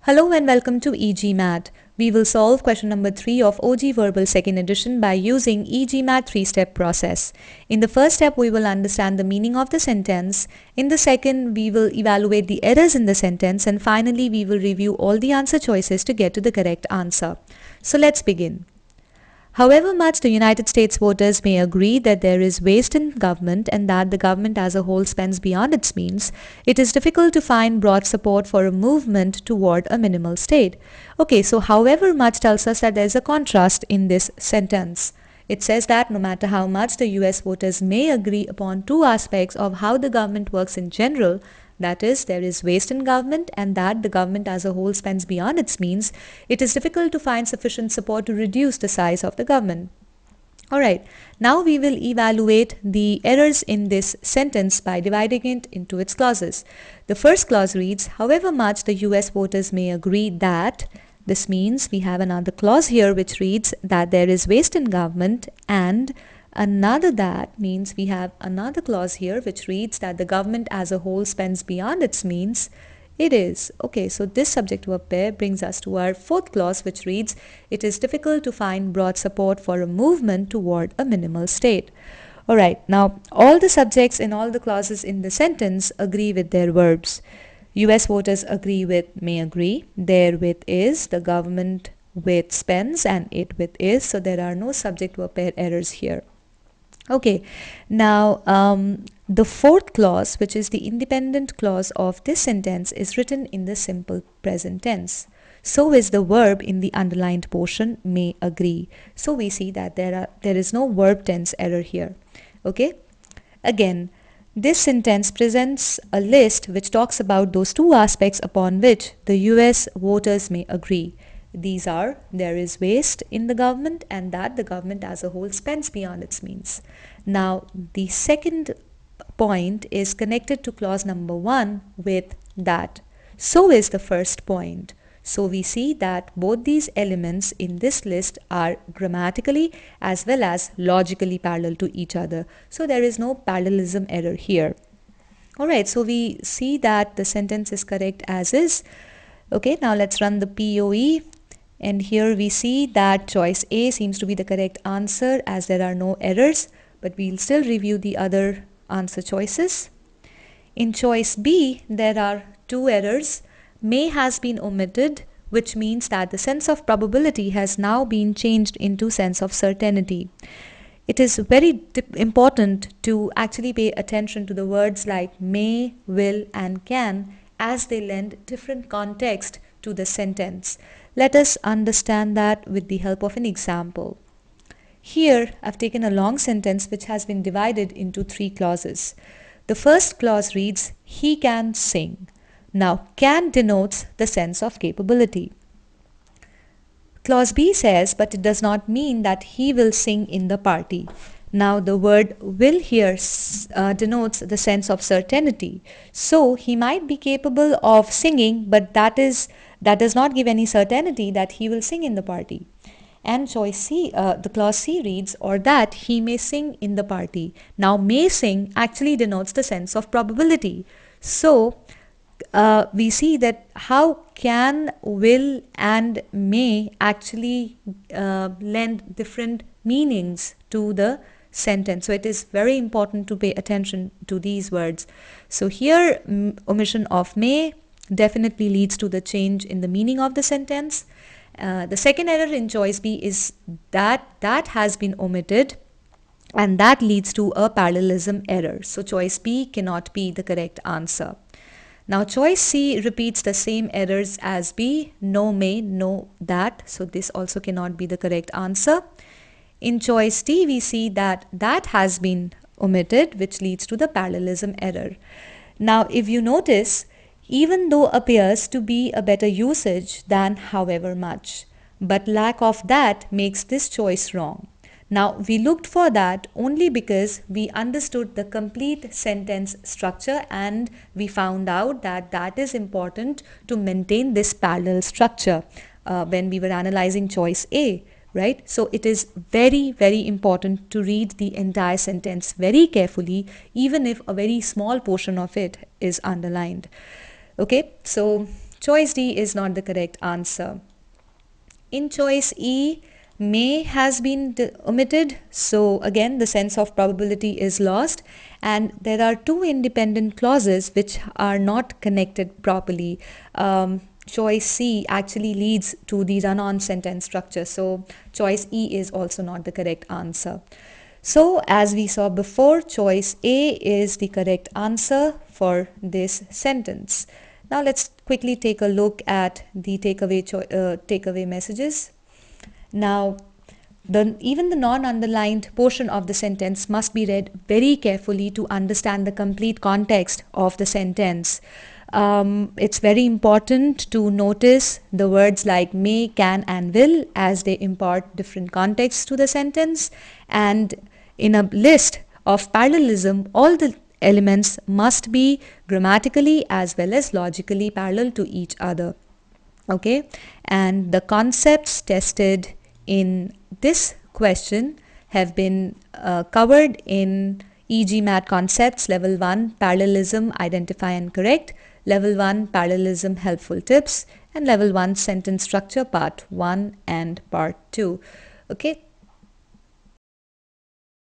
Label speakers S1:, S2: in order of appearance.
S1: Hello and welcome to e-GMAT. We will solve question number 3 of OG Verbal second edition by using e-GMAT 3-step process. In the first step, we will understand the meaning of the sentence. In the second, we will evaluate the errors in the sentence, and finally, we will review all the answer choices to get to the correct answer. So let's begin. However much the United States voters may agree that there is waste in government and that the government as a whole spends beyond its means, it is difficult to find broad support for a movement toward a minimal state. Okay, so however much tells us that there is a contrast in this sentence. It says that no matter how much the US voters may agree upon two aspects of how the government works in general, that is, there is waste in government and that the government as a whole spends beyond its means, it is difficult to find sufficient support to reduce the size of the government. Alright, now we will evaluate the errors in this sentence by dividing it into its clauses. The first clause reads, however much the US voters may agree that. This means we have another clause here which reads that there is waste in government, and another that means we have another clause here which reads that the government as a whole spends beyond its means. It is. Okay, so this subject verb pair brings us to our fourth clause which reads, it is difficult to find broad support for a movement toward a minimal state. Alright, now all the subjects in all the clauses in the sentence agree with their verbs. US voters agree with may agree, there with is, the government with spends, and it with is, so there are no subject verb pair errors here. Okay, now the fourth clause, which is the independent clause of this sentence, is written in the simple present tense. So is the verb in the underlined portion may agree. So we see that there is no verb tense error here. Okay, again, this sentence presents a list which talks about those two aspects upon which the US voters may agree. These are, there is waste in the government and that the government as a whole spends beyond its means. Now, the second point is connected to clause number 1 with that. So is the first point. So we see that both these elements in this list are grammatically as well as logically parallel to each other. So there is no parallelism error here. Alright, so we see that the sentence is correct as is. Okay, now let's run the POE. And here we see that choice A seems to be the correct answer as there are no errors, but we'll still review the other answer choices. In choice B, there are two errors. May has been omitted, which means that the sense of probability has now been changed into sense of certainty. It is very important to actually pay attention to the words like may, will, and can as they lend different context to the sentence. Let us understand that with the help of an example. Here, I've taken a long sentence which has been divided into 3 clauses. The first clause reads, he can sing. Now, can denotes the sense of capability. Clause B says, but it does not mean that he will sing in the party. Now, the word will here denotes the sense of certainty. So, he might be capable of singing, but that does not give any certainty that he will sing in the party. And choice C, the clause C reads, or that he may sing in the party. Now, may sing actually denotes the sense of probability. So, we see that how can, will, and may actually lend different meanings to the sentence. So it is very important to pay attention to these words. So here, omission of may definitely leads to the change in the meaning of the sentence. The second error in choice B is that has been omitted, and that leads to a parallelism error. So choice B cannot be the correct answer. Now choice C repeats the same errors as B, no may, no that, so this also cannot be the correct answer. In choice D we see that has been omitted, which leads to the parallelism error. Now if you notice, even though appears to be a better usage than however much, but lack of that makes this choice wrong. Now, we looked for that only because we understood the complete sentence structure and we found out that that is important to maintain this parallel structure when we were analyzing choice A, right? So, it is very, very important to read the entire sentence very carefully, even if a very small portion of it is underlined. Okay, so choice D is not the correct answer. In choice E, may has been omitted, so again the sense of probability is lost, and there are two independent clauses which are not connected properly. Choice C actually leads to the run-on sentence structure, so choice E is also not the correct answer. So as we saw before, choice A is the correct answer for this sentence. Now let's quickly take a look at the takeaway messages. Now, even the non-underlined portion of the sentence must be read very carefully to understand the complete context of the sentence. It's very important to notice the words like may, can, and will, as they impart different contexts to the sentence. And in a list of parallelism, all the elements must be grammatically as well as logically parallel to each other. Okay, and the concepts tested in this question have been covered in e-GMAT concepts level 1 parallelism, identify and correct, level 1 parallelism, helpful tips, and level 1 sentence structure part 1 and part 2. Okay,